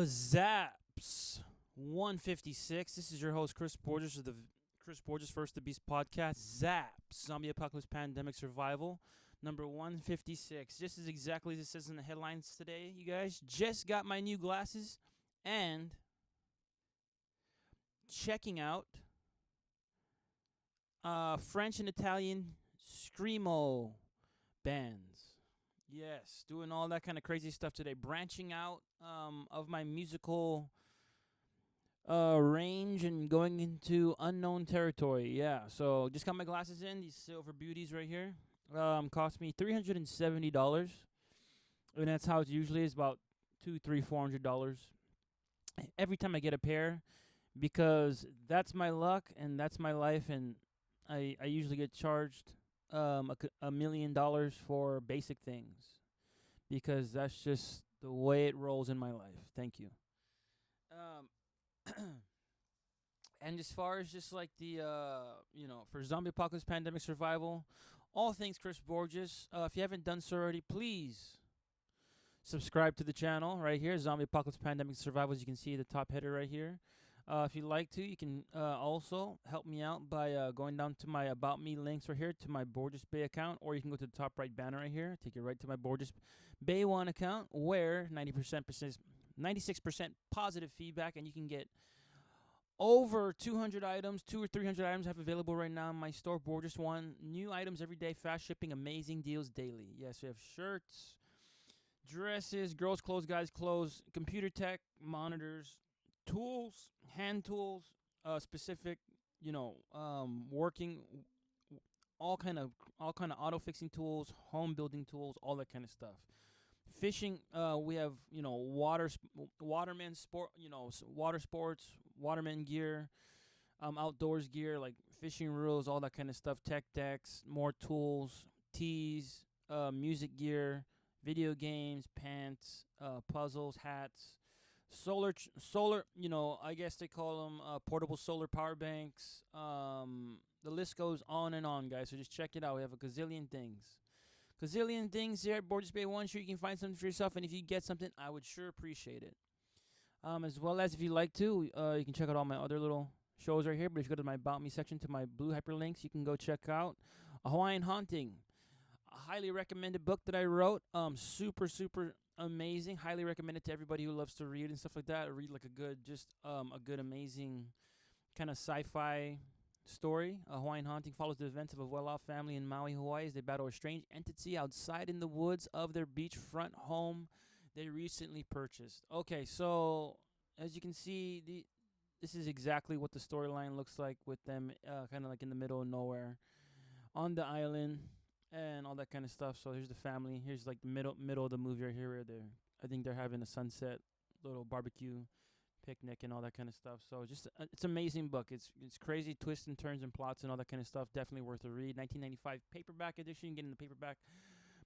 ZAPS 156. This is your host, Chris Borges of the Chris Borges First the Beast podcast. ZAPS Zombie Apocalypse Pandemic Survival number 156. Just as exactly as it says in the headlines today, you guys. Just got my new glasses and checking out French and Italian Screamo bands. Yes, doing all that kind of crazy stuff today. Branching out of my musical range and going into unknown territory. Yeah, so just got my glasses in. These silver beauties right here. Cost me $370, and that's how it usually is, about $200, $300, $400 every time I get a pair, because that's my luck and that's my life, and I usually get charged $1 million for basic things because that's just the way it rolls in my life. Thank you. And as far as just like the for zombie apocalypse pandemic survival, all things Chris Borges. If you haven't done so already, please subscribe to the channel right here, Zombie Apocalypse Pandemic Survival. As you can see, the top header right here. If you'd like to, you can also help me out by going down to my About Me links right here to my Borges Bay account, or you can go to the top right banner right here, take you right to my Borges Bay 1 account, where 96% positive feedback, and you can get over 200 items, 200 or 300 items I have available right now in my store, Borges One. New items every day, fast shipping, amazing deals daily. Yes, we have shirts, dresses, girls' clothes, guys' clothes, computer tech, monitors, tools, hand tools, specific, working, all kind of auto fixing tools, home building tools, all that kind of stuff. Fishing, we have waterman sport, water sports, waterman gear, outdoors gear like fishing reels, all that kind of stuff. Tech decks, more tools, tees, music gear, video games, pants, puzzles, hats, solar. I guess they call them portable solar power banks. The list goes on and on, guys. So just check it out. We have a gazillion things here at Borges Bay 1. Sure, you can find something for yourself, and if you get something, I would sure appreciate it. As well as, if you like to, you can check out all my other little shows right here. But if you go to my About Me section, to my blue hyperlinks, you can go check out A Hawaiian Haunting, a highly recommended book that I wrote. Super, super amazing. Highly recommended to everybody who loves to read and stuff like that. Read like a good, amazing kind of sci-fi story. A Hawaiian Haunting follows the events of a well-off family in Maui, Hawaii, as they battle a strange entity outside in the woods of their beachfront home they recently purchased. Okay, so as you can see, this is exactly what the storyline looks like, with them kind of like in the middle of nowhere on the island and all that kind of stuff. So here's the family. Here's like the middle of the movie right here, where I think they're having a sunset little barbecue picnic and all that kind of stuff. So just it's an amazing book. It's crazy twists and turns and plots and all that kind of stuff. Definitely worth a read. 1995 paperback edition. You get in the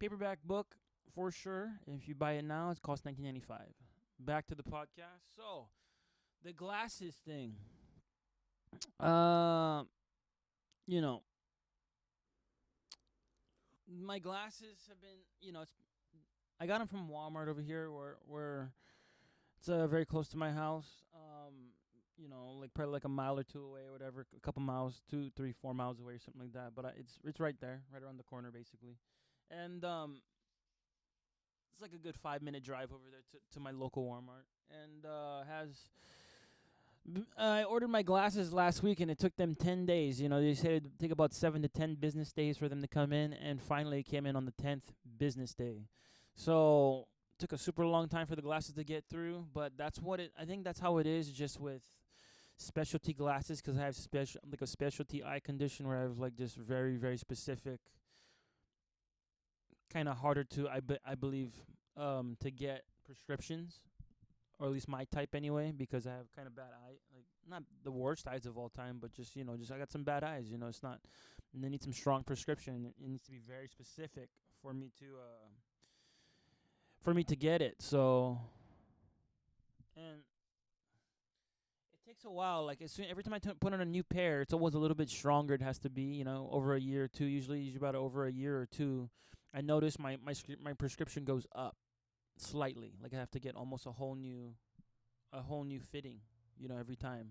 paperback book for sure. If you buy it now, it costs $19.95. Back to the podcast. So the glasses thing. Uh, you know, my glasses have been, I got them from Walmart over here, where it's very close to my house. Like probably like a mile or two away, or whatever. A couple miles, 2, 3, 4 miles away, or something like that. But it's right there, right around the corner, basically. And it's like a good 5-minute drive over there to my local Walmart. And I ordered my glasses last week, and it took them 10 days. They said it'd take about 7 to 10 business days for them to come in, and finally it came in on the 10th business day. So took a super long time for the glasses to get through, but I think that's how it is just with specialty glasses, because I have a specialty eye condition where I have like just very, very specific, kind of harder to, I believe, to get prescriptions, or at least my type anyway, because I have kind of bad eye, like not the worst eyes of all time, but just I got some bad eyes. It's not, and they need some strong prescription. It needs to be very specific for me to get it. So, and it takes a while. Like every time I put on a new pair, it's always a little bit stronger. It has to be, over a year or two. Usually about over a year or two. I notice my prescription goes up slightly. Like I have to get almost a whole new a whole new fitting, every time.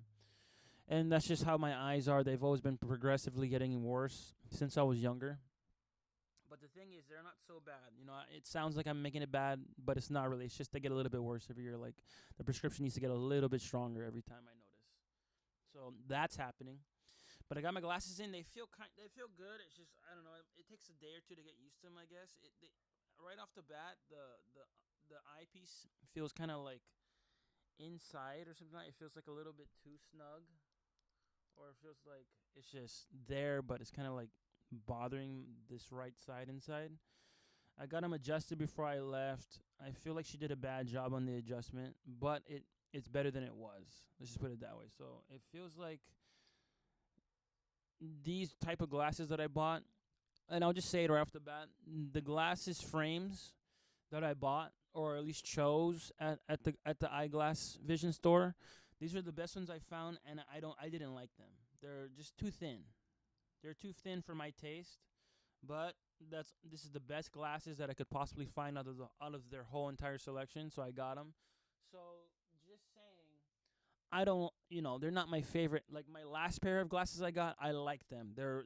And that's just how my eyes are. They've always been progressively getting worse since I was younger. But the thing is, they're not so bad. It sounds like I'm making it bad, but it's not really. It's just they get a little bit worse every year. Like the prescription needs to get a little bit stronger every time I notice. So that's happening. But I got my glasses in. They feel good. It's just I don't know. It takes a day or two to get used to them. I guess right off the bat, the eyepiece feels kind of like inside or something. It feels like a little bit too snug, or it feels like it's just there, but it's kind of like bothering this right side inside. I got them adjusted before I left. I feel like she did a bad job on the adjustment, but it's better than it was. Let's just put it that way. So it feels like these type of glasses that I bought, and I'll just say it right off the bat, the glasses frames that I bought or at least chose at the eyeglass vision store, these are the best ones I found, and I didn't like them. They're just too thin. They're too thin for my taste, but this is the best glasses that I could possibly find out of their whole entire selection, so I got them. So just saying, I don't, they're not my favorite. Like my last pair of glasses I got, I like them. They're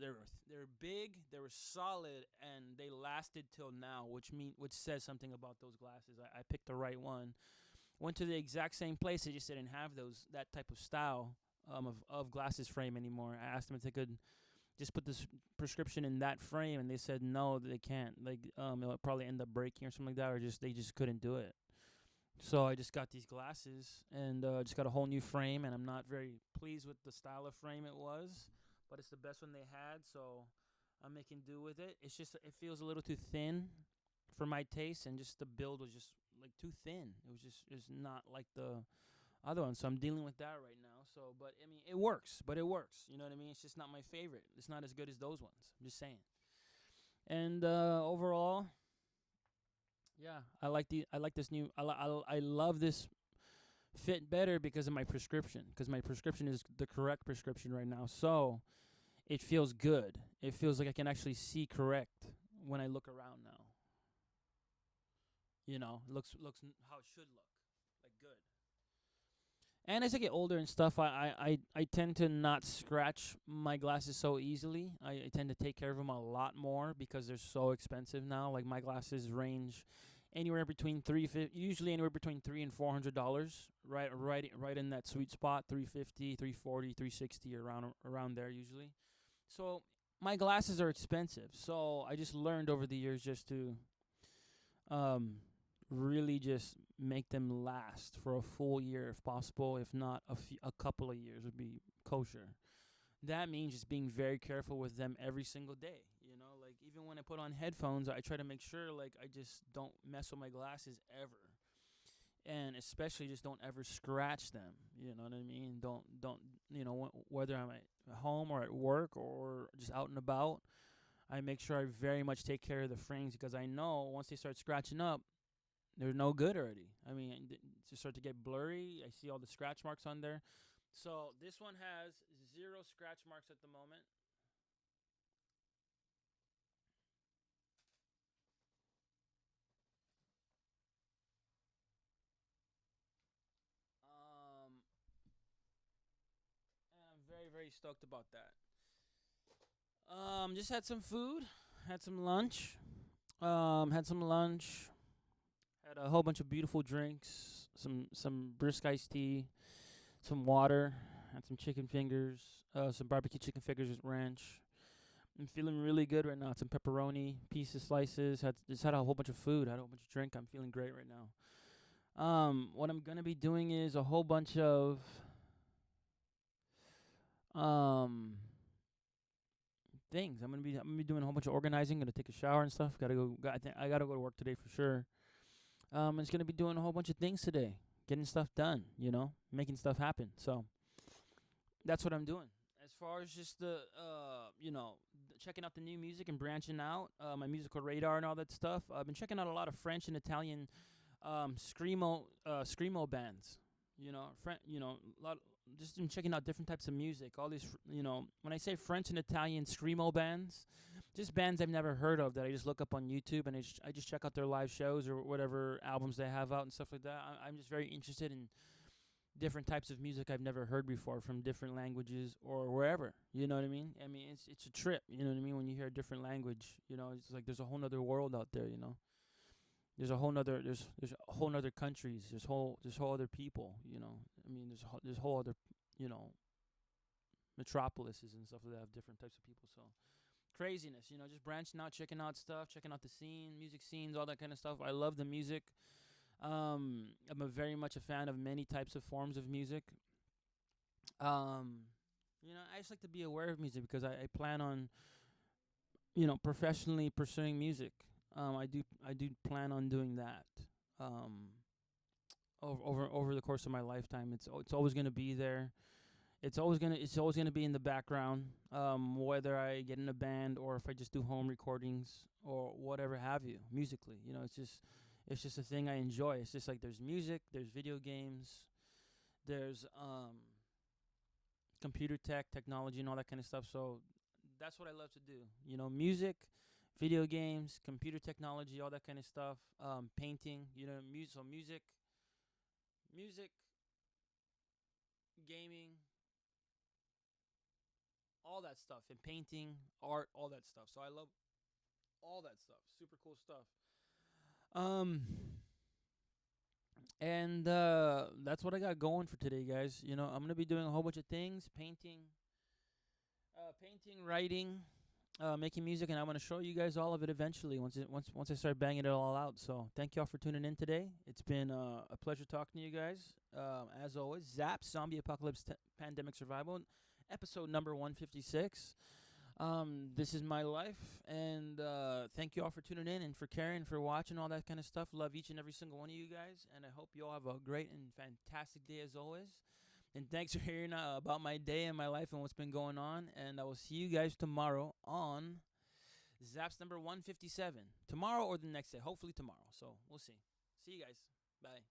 big, they were solid, and they lasted till now, which says something about those glasses. I picked the right one. Went to the exact same place. They just didn't have that type of style of glasses frame anymore. I asked them if they could just put this prescription in that frame, and they said no, they can't. Like it'll probably end up breaking or something like that, or they just couldn't do it. So I just got these glasses and just got a whole new frame, and I'm not very pleased with the style of frame it was, but it's the best one they had, so I'm making do with it. It's just it feels a little too thin for my taste, and just the build was just like too thin. It's not like the other one, so I'm dealing with that right now. So, but I mean, it works, but it works. You know what I mean? It's just not my favorite. It's not as good as those ones. I'm just saying. And overall, yeah, I like this new. I love this fit better because of my prescription. Because my prescription is the correct prescription right now. So it feels good. It feels like I can actually see correct when I look around now. Looks how it should look, like good. And as I get older and stuff, I tend to not scratch my glasses so easily. I tend to take care of them a lot more because they're so expensive now. Like my glasses range anywhere between usually anywhere between $300 and $400. Right in that sweet spot, 350, 340, 360, around there usually. So my glasses are expensive. So I just learned over the years just to um really just make them last for a full year if possible. If not, a couple of years would be kosher. That means just being very careful with them every single day. Like even when I put on headphones, I try to make sure like I just don't mess with my glasses ever, and especially just don't ever scratch them. You know what I mean? Don't whether I'm at home or at work or just out and about. I make sure I very much take care of the frames because I know once they start scratching up, they're no good already. I mean, to start to get blurry. I see all the scratch marks on there. So this one has 0 scratch marks at the moment. Um, and I'm very, very stoked about that. Just had some food, had some lunch. Had some lunch. Had a whole bunch of beautiful drinks. Some brisk iced tea, some water. Had some chicken fingers. Some barbecue chicken fingers with ranch. I'm feeling really good right now. Some pepperoni, pieces, slices. Had a whole bunch of food. Had a whole bunch of drink. I'm feeling great right now. What I'm gonna be doing is a whole bunch of um things. I'm gonna be doing a whole bunch of organizing. Gonna take a shower and stuff. I gotta go to work today for sure. It's gonna be doing a whole bunch of things today, getting stuff done. Making stuff happen. So that's what I'm doing. As far as just checking out the new music and branching out, my musical radar and all that stuff. I've been checking out a lot of French and Italian screamo bands. A lot. Just been checking out different types of music. All these, when I say French and Italian screamo bands, just bands I've never heard of that I just look up on YouTube and I just check out their live shows or whatever albums they have out and stuff like that. I'm just very interested in different types of music I've never heard before from different languages or wherever. You know what I mean? I mean, it's a trip. You know what I mean? When you hear a different language, it's like there's a whole nother world out there. There's a whole nother there's a whole nother countries. There's whole other people. I mean, there's whole other you know metropolises and stuff that have different types of people. So craziness. Just branching out, checking out stuff, checking out the scene, music scenes, all that kind of stuff. I love the music. I'm very much a fan of many types of forms of music. Um, I just like to be aware of music because I plan on, professionally pursuing music. I do plan on doing that. Um, over the course of my lifetime, it's always gonna be there. It's always gonna be in the background. Whether I get in a band or if I just do home recordings or whatever have you, musically. It's just a thing I enjoy. It's just like there's music, there's video games, there's computer technology, and all that kind of stuff. So that's what I love to do. Music, video games, computer technology, all that kind of stuff. Painting. Music, gaming, all that stuff, and painting, art, all that stuff. So I love all that stuff. Super cool stuff. Um, and that's what I got going for today, guys. I'm gonna be doing a whole bunch of things: painting, writing, making music, and I'm gonna show you guys all of it eventually once I start banging it all out. So thank y'all for tuning in today. It's been a pleasure talking to you guys. As always, ZAPS Zombie Apocalypse Pandemic Survival, episode number 156. This is my life, and thank you all for tuning in and for caring, for watching, all that kind of stuff. Love each and every single one of you guys, and I hope you all have a great and fantastic day as always. And thanks for hearing about my day and my life and what's been going on. And I will see you guys tomorrow on Zaps number 157. Tomorrow or the next day. Hopefully tomorrow. So we'll see. See you guys. Bye.